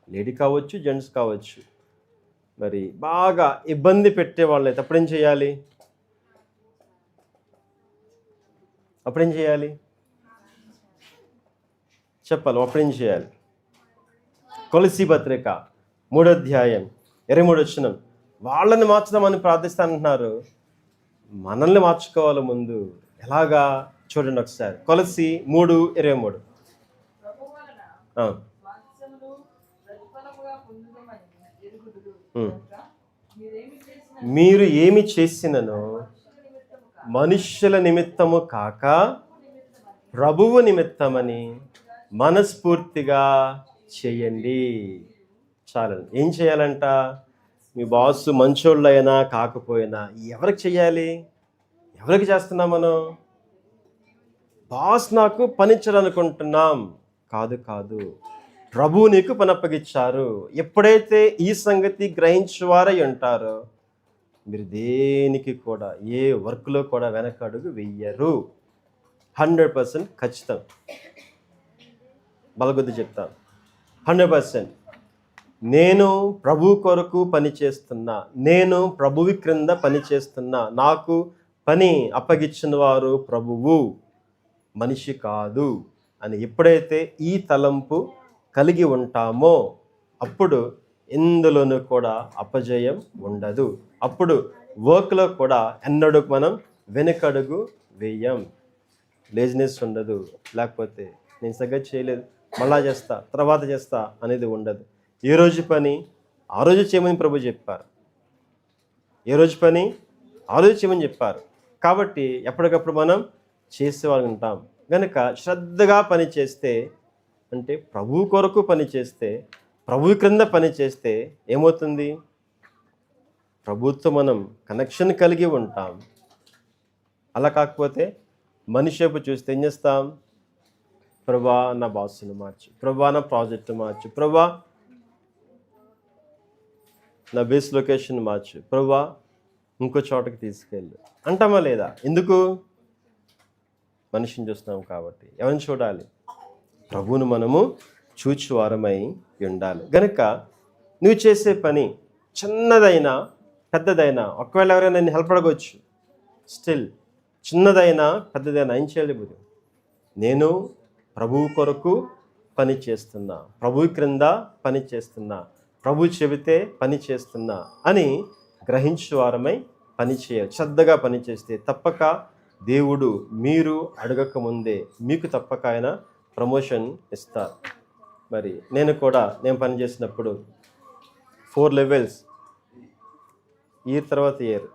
లేడీ కావచ్చు, జెంట్స్ కావచ్చు, మరి బాగా ఇబ్బంది పెట్టే వాళ్ళైతే అప్పుడేం చేయాలి? చెప్పాలి. అప్పుడేం చేయాలి? కొలసీ పత్రిక 3వ అధ్యాయం 23వ వచనం. వాళ్ళని మార్చుదామని ప్రార్థిస్తానంటున్నారు, మనల్ని మార్చుకోవాలి ముందు. ఎలాగా చూడండి ఒకసారి. కొలసీ 3:23. మీరు ఏమి చేసినను మనుష్యుల నిమిత్తము కాక ప్రభువు నిమిత్తమని మనస్ఫూర్తిగా చేయండి. చాలండి. ఏం చేయాలంట? మీ బాస్ మంచోళ్ళు అయినా కాకపోయినా ఎవరికి చెయ్యాలి? ఎవరికి చేస్తున్నాం మనం? బాస్ నాకు పనిచ్చడనుకుంటున్నాం. కాదు. ప్రభువు నీకు పని అప్పగిచ్చారు. ఎప్పుడైతే ఈ సంగతి గ్రహించువారై ఉంటారో మీరు దేనికి కూడా, ఏ వర్క్లో కూడా వెనకడుగు వెయ్యరు. 100% ఖచ్చితం. బలగొద్ది చెప్తాను. 100%. నేను ప్రభు కొరకు పని చేస్తున్నా, నేను ప్రభువి క్రింద పని చేస్తున్నా, నాకు పని అప్పగించిన వారు ప్రభువు, మనిషి కాదు అని ఎప్పుడైతే ఈ తలంపు కలిగి ఉంటామో అప్పుడు ఎందులోనూ కూడా అపజయం ఉండదు. అప్పుడు వర్క్లో కూడా ఎన్నడూ మనం వెనుకడుగు వేయం. లేజినెస్ ఉండదు. లేకపోతే నేను సరిగ్గా చేయలేదు, మళ్ళా చేస్తా, తర్వాత చేస్తా అనేది ఉండదు. ఏ రోజు పని ఆ రోజు చేయమని ప్రభు చెప్పారు. ఏ రోజు పని ఆ రోజు చేయమని చెప్పారు. కాబట్టి ఎప్పటికప్పుడు మనం చేసేవాళ్ళు ఉంటాం. కనుక శ్రద్ధగా పని చేస్తే, అంటే ప్రభు కొరకు పని చేస్తే, ప్రభు క్రింద పని చేస్తే ఏమవుతుంది? ప్రభుత్వం మనం కనెక్షన్ కలిగి ఉంటాం. అలా కాకపోతే మనిషి వైపు చూస్తే ఏం చేస్తాం? ప్రభా నా బాస్ను మార్చు, ప్రభా నా ప్రాజెక్టు మార్చు, ప్రభా నా బేస్ లొకేషన్ మార్చు, ప్రభా ఇంకో చోటకి తీసుకెళ్ళు అంటామా లేదా? ఎందుకు? మనిషిని చూస్తున్నాం కాబట్టి. ఎవరిని చూడాలి? ప్రభువును మనము చూచువారమై ఉండాలి. గనుక నువ్వు చేసే పని చిన్నదైనా పెద్దదైనా, ఒకవేళ ఎవరైనా నేను హెల్ప్ అడగవచ్చు, స్టిల్ చిన్నదైనా పెద్దదైనా ఏం చేయాలి? నేను ప్రభువు కొరకు పని చేస్తున్నా, ప్రభువు క్రింద పని చేస్తున్నా, ప్రభు చెబితే పని చేస్తున్నా అని గ్రహించువారమై పని చేయాలి. శ్రద్ధగా పని చేస్తే తప్పక దేవుడు మీరు అడగక ముందే మీకు తప్పక ఆయన ప్రమోషన్ ఇస్తారు. మరి నేను పని చేసినప్పుడు 4 లెవెల్స్, ఇయర్ తర్వాత ఇయర్,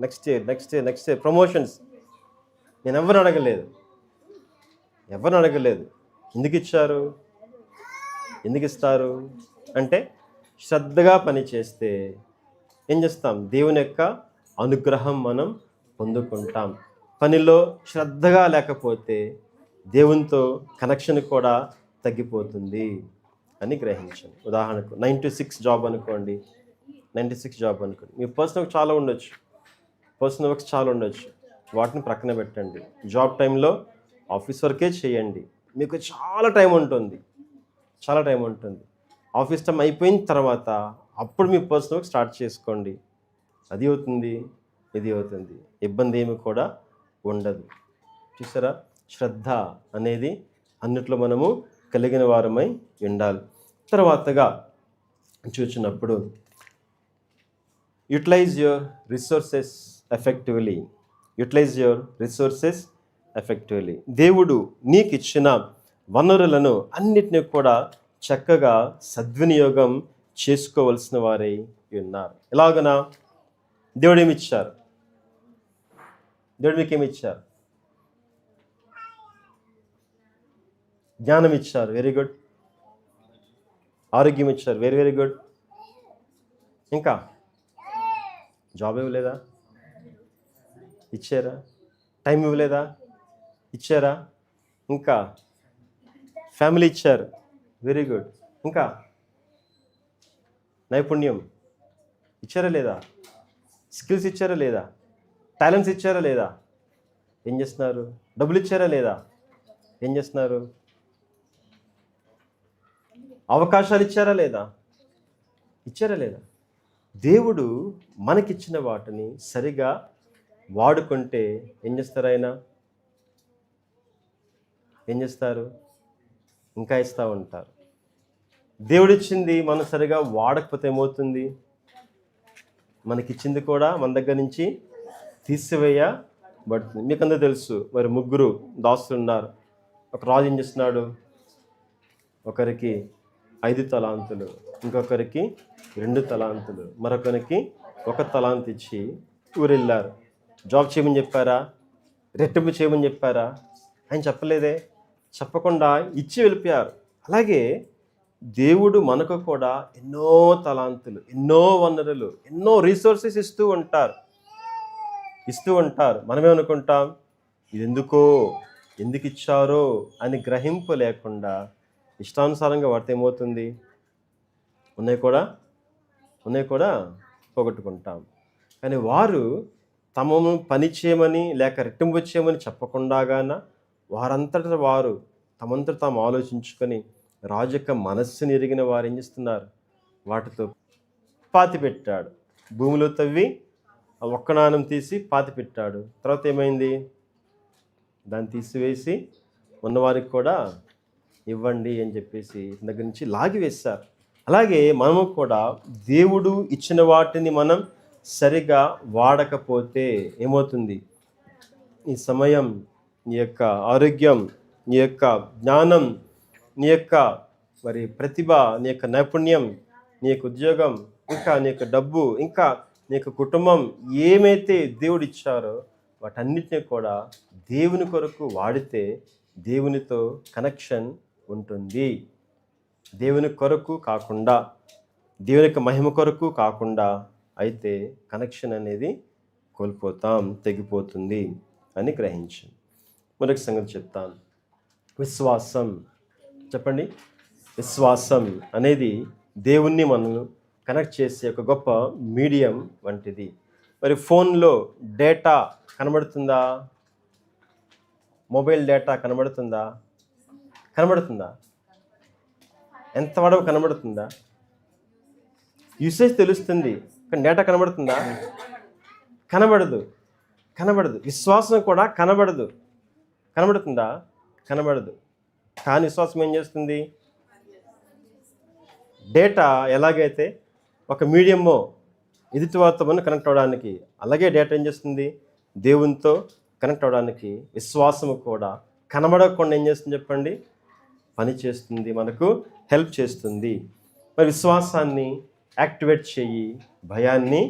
నెక్స్ట్ ఇయర్ ప్రమోషన్స్. నేను ఎవరిని అడగలేదు. ఎందుకు ఇచ్చారు? ఎందుకు ఇస్తారు అంటే శ్రద్ధగా పని చేస్తే ఏం చేస్తాం? దేవుని యొక్క అనుగ్రహం మనం పొందుకుంటాం. పనిలో శ్రద్ధగా లేకపోతే దేవునితో కనెక్షన్ కూడా తగ్గిపోతుంది అని గ్రహించండి. ఉదాహరణకు 9 to 6 జాబ్ అనుకోండి. మీ పర్సనల్ వర్క్ చాలా ఉండొచ్చు. వాటిని ప్రక్కన పెట్టండి. జాబ్ టైంలో ఆఫీస్ వర్కే చేయండి. మీకు చాలా టైం ఉంటుంది. ఆఫీస్ టైం అయిపోయిన తర్వాత అప్పుడు మీ పర్సనల్ వర్క్ స్టార్ట్ చేసుకోండి. అది అవుతుంది, ఇది అవుతుంది, ఇబ్బంది ఏమి కూడా ఉండదు. చూసారా? శ్రద్ధ అనేది అన్నిట్లో మనము కలిగిన వారమై ఉండాలి. తర్వాతగా చూసినప్పుడు యూటిలైజ్ యువర్ రిసోర్సెస్ ఎఫెక్టివ్లీ. దేవుడు నీకు ఇచ్చిన వనరులను అన్నిటినీ కూడా చక్కగా సద్వినియోగం చేసుకోవలసిన వారై ఉన్నారు. ఎలాగనా? దేవుడు ఏమిచ్చారు? దేవుడు మీకేమిచ్చారు? జ్ఞానం ఇచ్చారు, వెరీ గుడ్. ఆరోగ్యం ఇచ్చారు, వెరీ వెరీ గుడ్. ఇంకా జాబ్ ఇవ్వలేదా? ఇచ్చారా? టైం ఇవ్వలేదా? ఇచ్చారా? ఇంకా ఫ్యామిలీ ఇచ్చారు, వెరీ గుడ్. ఇంకా నైపుణ్యం ఇచ్చారా లేదా? స్కిల్స్ ఇచ్చారా లేదా? టాలెంట్స్ ఇచ్చారా లేదా? ఏం చేస్తున్నారు? డబ్బులు ఇచ్చారా లేదా? ఏం చేస్తున్నారు? అవకాశాలు ఇచ్చారా లేదా? దేవుడు మనకిచ్చిన వాటిని సరిగా వాడుకుంటే ఏం చేస్తారు? ఇంకా ఇస్తూ ఉంటారు. దేవుడిచ్చింది మనం సరిగా వాడకపోతే ఏమవుతుంది? మనకిచ్చింది కూడా మన దగ్గర నుంచి తీసివేయబడుతుంది. మీకు అందరూ తెలుసు. మరి 3 దాసులు ఉన్నారు. ఒక రాజు ఏం చేస్తున్నాడు? ఒకరికి 5 తలాంతులు, ఇంకొకరికి 2 తలాంతులు, మరొకరికి 1 తలాంతు ఇచ్చి ఊరెళ్ళారు. జాబ్ చేయమని చెప్పారా? రెట్టింపు చేయమని చెప్పారా? ఆయన చెప్పలేదే. చెప్పకుండా ఇచ్చి వెళ్ళిపోయారు. అలాగే దేవుడు మనకు కూడా ఎన్నో తలాంతులు, ఎన్నో వనరులు, ఎన్నో రిసోర్సెస్ ఇస్తూ ఉంటారు. మనమేమనుకుంటాం, ఇది ఎందుకు ఇచ్చారో అని గ్రహింపు లేకుండా ఇష్టానుసారంగా వాడితే ఏమవుతుంది, ఉన్నాయి కూడా పోగొట్టుకుంటాం. కానీ వారు తమను పని చేయమని లేక రెట్టింపు చేయమని చెప్పకుండాగాన వారంతటా వారు తమంతట తాము ఆలోచించుకొని రాజు యొక్క మనస్సుని ఎరిగిన వారు ఏం చేస్తున్నారు, వాటితో పాతి పెట్టాడు. భూమిలో తవ్వి ఆ ఒక్క నాణెం తీసి పాతి పెట్టాడు. తర్వాత ఏమైంది, దాన్ని తీసివేసి ఉన్నవారికి కూడా ఇవ్వండి అని చెప్పేసి దగ్గర నుంచి లాగివేశారు. అలాగే మనము కూడా దేవుడు ఇచ్చిన వాటిని మనం సరిగా వాడకపోతే ఏమవుతుంది, నీ సమయం, నీ యొక్క ఆరోగ్యం, నీ యొక్క జ్ఞానం, నీ యొక్క మరి ప్రతిభ, నీ యొక్క నైపుణ్యం, నీ యొక్క ఉద్యోగం, ఇంకా నీ యొక్క డబ్బు, ఇంకా నీ యొక్క కుటుంబం ఏమైతే దేవుడు ఇచ్చారో వాటన్నిటిని కూడా దేవుని కొరకు వాడితే దేవునితో కనెక్షన్ ఉంటుంది. దేవుని కొరకు కాకుండా, దేవుని యొక్క మహిమ కొరకు కాకుండా అయితే కనెక్షన్ అనేది కోల్పోతాం, తెగిపోతుంది అని గ్రహించండి. మరొక సంగతి చెప్తాను. విశ్వాసం, చెప్పండి. విశ్వాసం అనేది దేవుణ్ణి మనం కనెక్ట్ చేసే ఒక గొప్ప మీడియం వంటిది. మరి ఫోన్లో డేటా కనబడుతుందా? మొబైల్ డేటా కనబడుతుందా? ఎంత వాడో కనబడుతుందా? యూసేజ్ తెలుస్తుంది, కానీ డేటా కనబడుతుందా? కనబడదు. విశ్వాసం కూడా కనబడుతుందా? కనబడదు. కానీ విశ్వాసం ఏం చేస్తుంది? డేటా ఎలాగైతే ఒక మీడియమో ఎదుటివారితో మనం కనెక్ట్ అవ్వడానికి, అలాగే డేటా ఏం చేస్తుంది? దేవునితో కనెక్ట్ అవ్వడానికి విశ్వాసము కూడా కనబడకుండా ఏం చేస్తుంది చెప్పండి? పని చేస్తుంది, మనకు హెల్ప్ చేస్తుంది. మరి విశ్వాసాన్ని యాక్టివేట్ చెయ్యి, భయాన్ని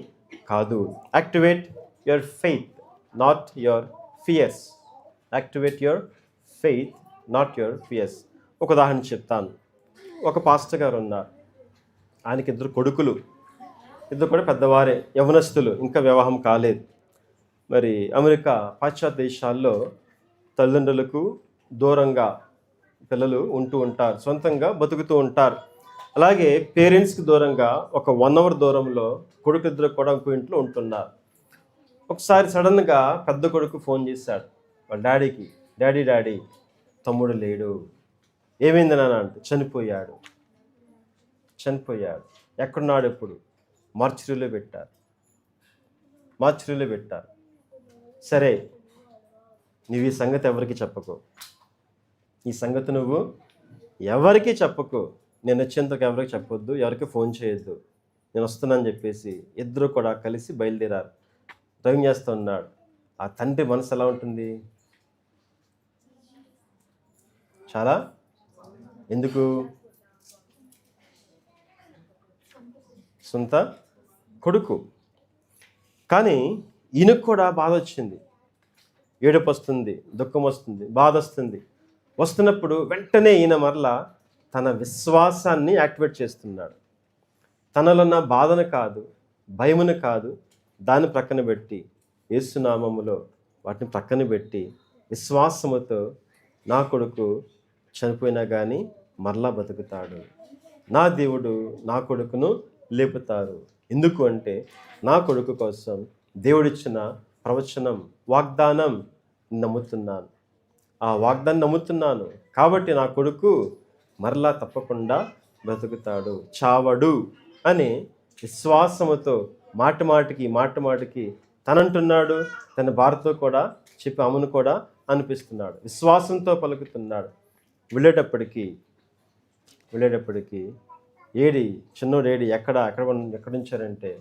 కాదు. Activate your faith, not your fears. Activate your faith, not your fears. ఒక ఉదాహరణ చెప్తాను. ఒక పాస్టర్ గారు ఉన్నారు. ఆయనకి ఇద్దరు కొడుకులు, ఇద్దరు కూడా పెద్దవారే, యవనస్తులు, ఇంకా వివాహం కాలేదు. మరి అమెరికా, పాశ్చాత్య దేశాల్లో తల్లిదండ్రులకు దూరంగా పిల్లలు ఉంటూ ఉంటారు, సొంతంగా బతుకుతూ ఉంటారు. అలాగే పేరెంట్స్కి దూరంగా ఒక 1 hour దూరంలో కొడుకు ఇద్దరు కూడా ఇంకో ఇంట్లో ఉంటున్నారు. ఒకసారి సడన్గా పెద్ద కొడుకు ఫోన్ చేశాడు వాళ్ళ డాడీకి, డాడీ తమ్ముడు లేడు. ఏమైంది నాన్న అంటే, చనిపోయాడు. ఎక్కడున్నాడు? ఎప్పుడు? మార్చురీలో పెట్టారు. సరే, నువ్వు ఈ సంగతి ఎవరికి చెప్పకు. నేను వచ్చేంతకు ఎవరికి చెప్పొద్దు, ఎవరికి ఫోన్ చేయొద్దు, నేను వస్తున్నాను చెప్పేసి ఇద్దరు కూడా కలిసి బయలుదేరారు. డ్రైవింగ్ చేస్తూ ఉన్నాడు. ఆ తండ్రి మనసు ఎలా ఉంటుంది? చాలా, ఎందుకు? సొంత కొడుకు. కానీ ఈయనకు కూడా బాధ వచ్చింది, ఏడుపు వస్తుంది, దుఃఖం వస్తుంది, బాధ వస్తున్నప్పుడు వెంటనే ఈయన మరలా తన విశ్వాసాన్ని యాక్టివేట్ చేస్తున్నాడు. తనలో ఉన్న బాధను కాదు, భయమును కాదు, దాన్ని ప్రక్కన పెట్టి యేసు నామములో వాటిని ప్రక్కన పెట్టి విశ్వాసముతో నా కొడుకు చనిపోయినా కానీ మరలా బతుకుతాడు, నా దేవుడు నా కొడుకును లేపుతారు. ఎందుకు అంటే నా కొడుకు కోసం దేవుడిచ్చిన ప్రవచనం, వాగ్దానం నమ్ముతున్నాను. ఆ వాగ్దానం నమ్ముతున్నాను కాబట్టి నా కొడుకు మరలా తప్పకుండా బ్రతుకుతాడు, చావడు అని విశ్వాసముతో మాటి మాటికి తనంటున్నాడు. తన భార్యతో కూడా చెప్పి అమ్మను కూడా అనిపిస్తున్నాడు. విశ్వాసంతో పలుకుతున్నాడు. వెళ్ళేటప్పటికి చిన్నోడు ఎక్కడ ఉంచారంటే,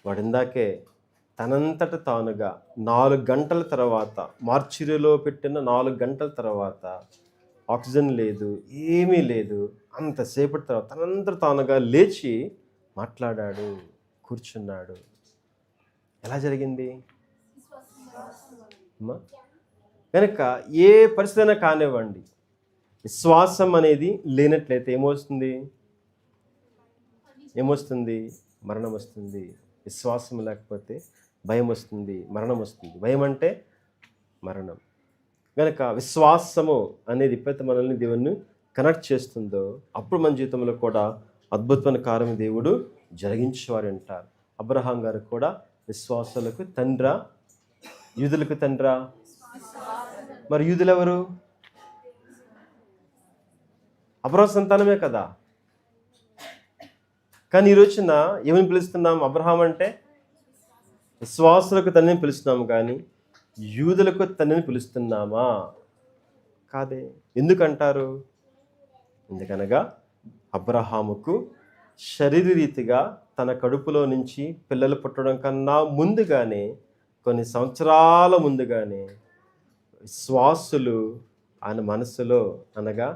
వాడు ఇందాకే తనంతట తానుగా 4 గంటల తర్వాత, మార్చిరీలో పెట్టిన 4 గంటల తర్వాత, ఆక్సిజన్ లేదు, ఏమీ లేదు, అంతసేపటి తర్వాత తనంతట తానుగా లేచి మాట్లాడాడు, కూర్చున్నాడు. ఎలా జరిగింది? కనుక ఏ పరిస్థితి అయినా కానివ్వండి, విశ్వాసం అనేది లేనట్లయితే ఏమొస్తుంది? మరణం వస్తుంది. విశ్వాసం లేకపోతే భయం వస్తుంది, మరణం వస్తుంది. భయం అంటే మరణం. కనుక విశ్వాసము అనేది ఎప్పుడైతే మనల్ని దేవుణ్ణి కనెక్ట్ చేస్తుందో అప్పుడు మన జీవితంలో కూడా అద్భుతమైన కార్యం దేవుడు జరిగించేవారు అంటారు. అబ్రహాం గారు కూడా విశ్వాసాలకు తండ్రా, యూదులకు తండ్రా? మరి యూదులు ఎవరు? అబ్రహాం సంతానమే కదా. కానీ ఈ రోజున ఏమని పిలుస్తున్నాం? అబ్రహాం అంటే విశ్వాసులకు తండ్రిని పిలుస్తున్నాము, కానీ యూదులకు తండ్రిని పిలుస్తున్నామా? కాదే. ఎందుకంటారు? ఎందుకనగా అబ్రహాముకు శరీరరీతిగా తన కడుపులో నుంచి పిల్లలు పుట్టడం కన్నా ముందుగానే, కొన్ని సంవత్సరాల ముందుగానే విశ్వాసులు ఆయన మనసులో, అనగా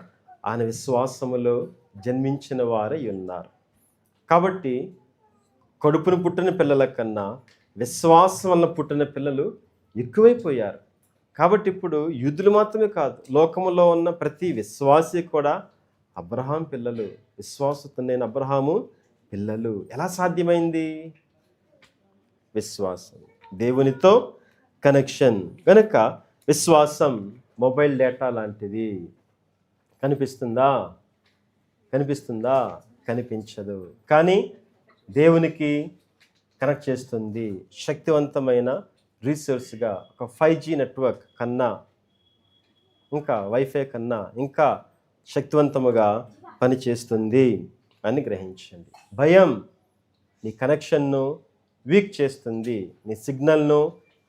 ఆయన విశ్వాసములో జన్మించిన వారై ఉన్నారు. కాబట్టి కడుపును పుట్టిన పిల్లల కన్నా విశ్వాసం వల్ల పుట్టిన పిల్లలు ఎక్కువైపోయారు. కాబట్టి ఇప్పుడు యూదులు మాత్రమే కాదు, లోకములో ఉన్న ప్రతి విశ్వాసి కూడా అబ్రహాం పిల్లలు, విశ్వాసతోనే అబ్రహాము పిల్లలు. ఎలా సాధ్యమైంది? విశ్వాసం, దేవునితో కనెక్షన్. కనుక విశ్వాసం మొబైల్ డేటా లాంటిది. కనిపిస్తుందా? కనిపించదు, కానీ దేవునికి కనెక్ట్ చేస్తుంది. శక్తివంతమైన రీసోర్స్గా ఒక 5G నెట్వర్క్ కన్నా, ఇంకా వైఫై కన్నా ఇంకా శక్తివంతముగా పనిచేస్తుంది అని గ్రహించండి. భయం నీ కనెక్షన్ను వీక్ చేస్తుంది, నీ సిగ్నల్ను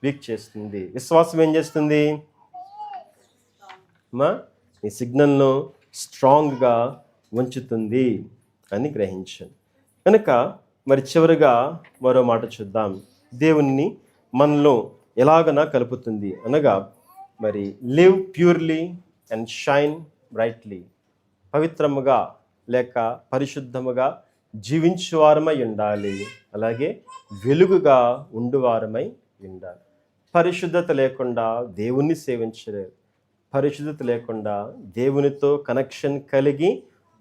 వీక్ చేస్తుంది. విశ్వాసం ఏం చేస్తుంది? నీ సిగ్నల్ను స్ట్రాంగ్గా ఉంచుతుంది అని గ్రహించండి. కనుక మరి చివరిగా మరో మాట చూద్దాం. దేవుణ్ణి మనలో ఎలాగనా కలుపుతుంది అనగా, మరి live purely and shine brightly, పవిత్రముగా లేక పరిశుద్ధముగా జీవించువారమై ఉండాలి, అలాగే వెలుగుగా ఉండువారమై ఉండాలి. పరిశుద్ధత లేకుండా దేవుణ్ణి సేవించలేరు, పరిశుద్ధత లేకుండా దేవునితో కనెక్షన్ కలిగి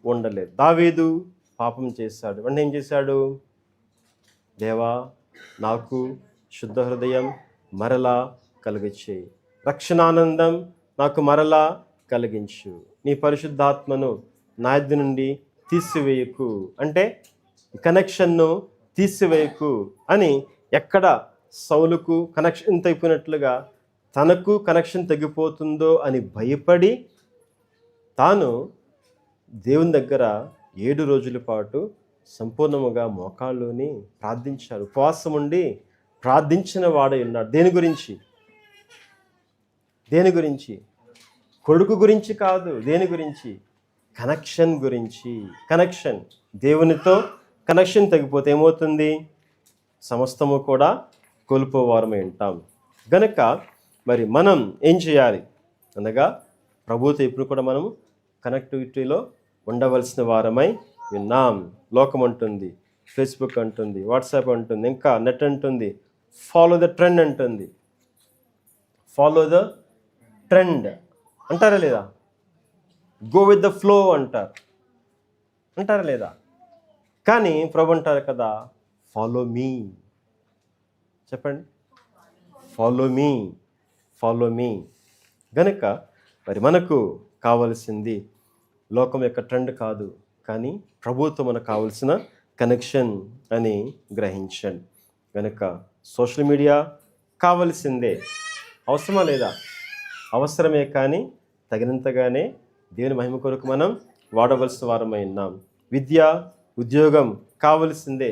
ఉండలేదు. దావీదు పాపం చేశాడు. అంటే ఏం చేశాడు? దేవా, నాకు శుద్ధ హృదయం మరలా కలిగించేయి, రక్షణానందం నాకు మరలా కలిగించు, నీ పరిశుద్ధాత్మను నా యొద్ద నుండి తీసివేయకు, అంటే కనెక్షన్ను తీసివేయకు అని ఎక్కడ సౌలుకు కనెక్షన్ తగ్గిపోయినట్లుగా తనకు కనెక్షన్ తగ్గిపోతుందో అని భయపడి తాను దేవుని దగ్గర 7 రోజుల పాటు సంపూర్ణముగా మోకాళ్ళుని ప్రార్థించాడు. ఉపవాసం ఉండి ప్రార్థించిన వాడై ఉన్నాడు. దేని గురించి? కొడుకు గురించి కాదు. దేని గురించి? కనెక్షన్ గురించి. కనెక్షన్, దేవునితో కనెక్షన్ తగ్గిపోతే ఏమవుతుంది? సమస్తము కూడా కోల్పోవారమై ఉంటాం. గనక మరి మనం ఏం చేయాలి అనగా, ప్రభువుతో ఇప్పుడు కూడా మనము కనెక్టివిటీలో ఉండవలసిన వారమై ఉన్నాం. లోకం అంటుంది, ఫేస్బుక్ అంటుంది, వాట్సాప్ అంటుంది, ఇంకా నెట్ అంటుంది, ఫాలో ద ట్రెండ్ అంటుంది. ఫాలో ద ట్రెండ్ అంటారా లేదా? గో విత్ ద ఫ్లో అంటారా లేదా? కానీ ప్రభు అంటారు కదా, ఫాలో మీ. చెప్పండి, ఫాలో మీ. గనుక మరి మనకు కావలసింది లోకం యొక్క ట్రెండ్ కాదు, కానీ ప్రభువుతో మనకు కావలసిన కనెక్షన్ అని గ్రహించండి. కనుక సోషల్ మీడియా కావలసిందే, అవసరమా లేదా? అవసరమే, కానీ తగినంతగానే దేవుని మహిమ కొరకు మనం వాడవలసిన వారమై ఉన్నాం. విద్య, ఉద్యోగం కావలసిందే.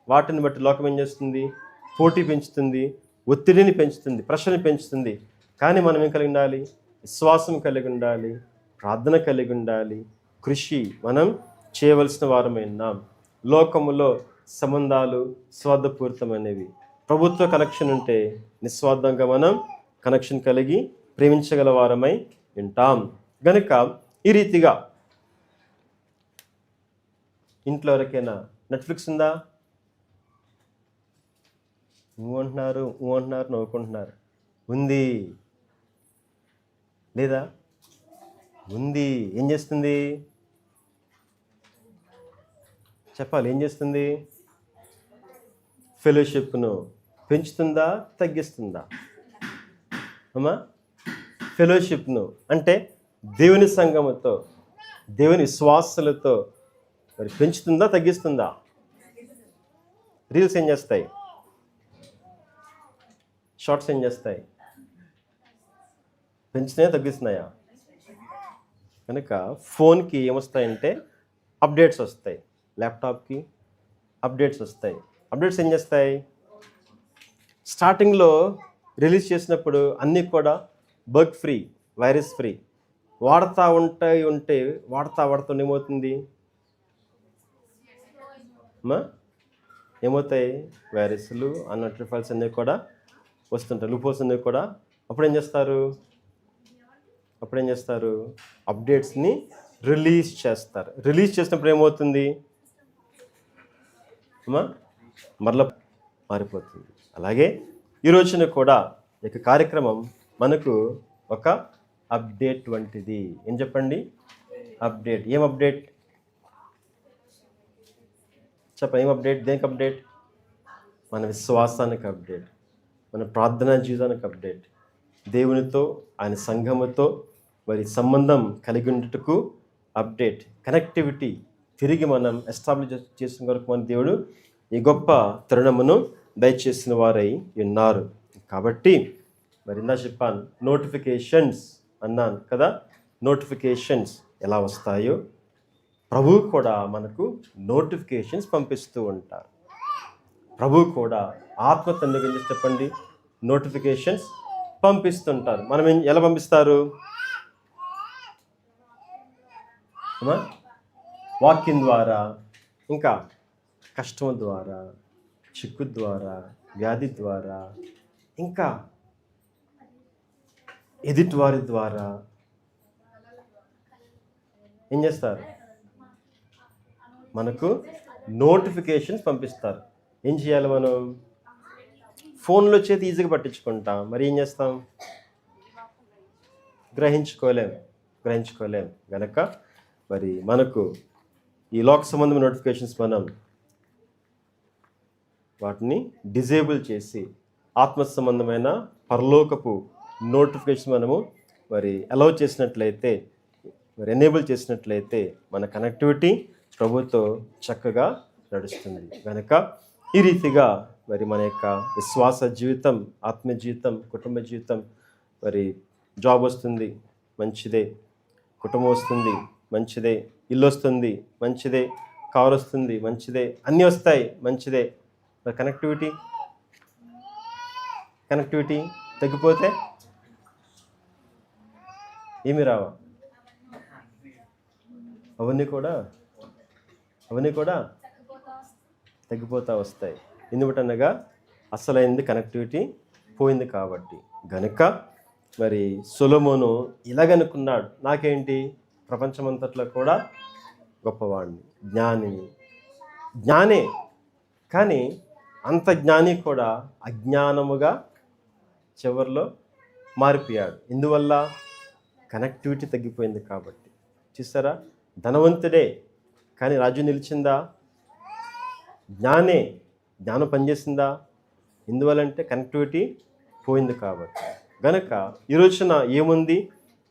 వాటిని బట్టి లోకం ఏం చేస్తుంది? పోటీ పెంచుతుంది, ఒత్తిడిని పెంచుతుంది, ప్రెషర్ని పెంచుతుంది. కానీ మనం ఏం కలిగి ఉండాలి? విశ్వాసం కలిగి ఉండాలి, ప్రార్థన కలిగి ఉండాలి, కృషి మనం చేయవలసిన వారమై ఉన్నాం. లోకములో సంబంధాలు స్వార్థపూరితమైనవి. ప్రభుత్వ కనెక్షన్ ఉంటే నిస్వార్థంగా మనం కనెక్షన్ కలిగి ప్రేమించగల వారమై ఉంటాం. గనుక ఈ రీతిగా ఇంట్లో ఎవరికైనా నెట్ఫ్లిక్స్ ఉందా? అంటున్నారు, నవ్వుకుంటున్నారు. ఉంది లేదా? ఉంది. ఏం చేస్తుంది? చెప్పాలి, ఏం చేస్తుంది? ఫెలోషిప్ను పెంచుతుందా, తగ్గిస్తుందా? అమ్మా, ఫెలోషిప్ను అంటే దేవుని సంఘముతో, దేవుని విశ్వాసులతో మరి పెంచుతుందా, తగ్గిస్తుందా? రీల్స్ ఏం చేస్తాయి? షార్ట్స్ ఏం చేస్తాయి? పెంచుతున్నాయా, తగ్గిస్తున్నాయా? కనుక ఫోన్కి ఏమొస్తాయంటే అప్డేట్స్ వస్తాయి, ల్యాప్టాప్కి అప్డేట్స్ వస్తాయి. అప్డేట్స్ ఏం చేస్తాయి? స్టార్టింగ్లో రిలీజ్ చేసినప్పుడు అన్నీ కూడా బగ్ ఫ్రీ, వైరస్ ఫ్రీ. వాడుతూ ఏమవుతుంది అమ్మా? ఏమవుతాయి? వైరస్లు, అన్నట్టు ఫైల్స్ అన్నీ కూడా వస్తుంటాయి, లూపోల్స్ అన్నీ కూడా. అప్పుడు ఏం చేస్తారు? అప్డేట్స్ని రిలీజ్ చేస్తారు. రిలీజ్ చేసినప్పుడు ఏమవుతుంది అమ్మా? మరలా మారిపోతుంది. అలాగే ఈ రోజున కూడా ఈ కార్యక్రమం మనకు ఒక అప్డేట్ వంటిది. ఏం చెప్పండి? అప్డేట్. ఏం అప్డేట్? ఏం అప్డేట్? దేనికి అప్డేట్? మన విశ్వాసానికి అప్డేట్, మన ప్రార్థనా జీవితానికి అప్డేట్, దేవునితో, ఆయన సంఘముతో మరి సంబంధం కలిగి ఉండటకు అప్డేట్, కనెక్టివిటీ తిరిగి మనం ఎస్టాబ్లిష్ చేసిన వరకు మన దేవుడు ఈ గొప్ప తరుణమును దయచేసిన వారై ఉన్నారు. కాబట్టి మరి ఇందా చెప్పాను, నోటిఫికేషన్స్ అన్నాను కదా. నోటిఫికేషన్స్ ఎలా వస్తాయో ప్రభువు కూడా మనకు నోటిఫికేషన్స్ పంపిస్తూ ఉంటారు. ప్రభువు కూడా ఆత్మ తండ్రి గురించి చెప్పండి, నోటిఫికేషన్స్ పంపిస్తుంటారు. మనం ఎలా పంపిస్తారు? వాక్యం ద్వారా, ఇంకా కష్టం ద్వారా, చిక్కు ద్వారా, వ్యాధి ద్వారా, ఇంకా ఎదుటి వారి ద్వారా ఏం చేస్తారు? మనకు నోటిఫికేషన్స్ పంపిస్తారు. ఏం చేయాలి? మనం ఫోన్లో చేతి ఈజీగా పట్టించుకుంటాం, మరి ఏం చేస్తాం? గ్రహించుకోలేం గనక మరి మనకు ఈ లోక సంబంధమైన నోటిఫికేషన్స్ మనం వాటిని డిజేబుల్ చేసి ఆత్మ సంబంధమైన పరలోకపు నోటిఫికేషన్ మనము మరి అలౌ చేసినట్లయితే, మరి ఎనేబుల్ చేసినట్లయితే మన కనెక్టివిటీ ప్రభుతో చక్కగా నడుస్తుంది. కనుక ఈ రీతిగా మరి మన యొక్క విశ్వాస జీవితం, ఆత్మీయ జీవితం, కుటుంబ జీవితం, మరి జాబ్ వస్తుంది, మంచిదే. కుటుంబం వస్తుంది, మంచిదే. ఇల్లు వస్తుంది, మంచిదే. కారు వస్తుంది, మంచిదే. అన్నీ వస్తాయి, మంచిదే. మరి కనెక్టివిటీ తగ్గిపోతే ఏమి రావా? అవన్నీ కూడా తగ్గిపోతూ వస్తాయి. ఎందుకంటనగా అసలైంది కనెక్టివిటీ పోయింది కాబట్టి. గనుక మరి సొలొమోను ఇలాగనుకున్నాడు, నాకేంటి, ప్రపంచమంతట్లో కూడా గొప్పవాడిని, జ్ఞానే, కానీ అంత జ్ఞాని కూడా అజ్ఞానముగా చివరిలో మారిపోయాడు. ఎందువల్ల? కనెక్టివిటీ తగ్గిపోయింది కాబట్టి. చూసారా? ధనవంతుడే కానీ రాజ్యం నిలిచిందా? జ్ఞానం పనిచేసిందా? ఎందువల్లంటే కనెక్టివిటీ పోయింది కాబట్టి. గనక ఈ రోజున ఏముంది,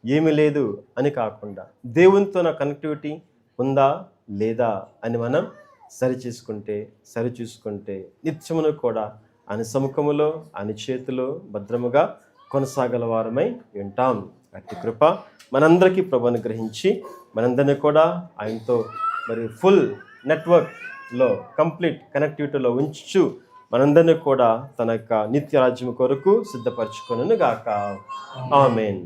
ఏమీ లేదు అని కాకుండా దేవునితో నా కనెక్టివిటీ ఉందా లేదా అని మనం సరిచూసుకుంటే నిత్యమును కూడా ఆయన సముఖములో, ఆయన చేతిలో భద్రముగా కొనసాగల వారమై ఉంటాం. అట్టి కృప మనందరికీ ప్రభు అనుగ్రహించి మనందరినీ కూడా ఆయనతో మరి ఫుల్ నెట్వర్క్లో, కంప్లీట్ కనెక్టివిటీలో ఉంచు మనందరినీ కూడా తన యొక్క నిత్య రాజ్యం కొరకు సిద్ధపరచుకొనుగాక. ఆమేన్.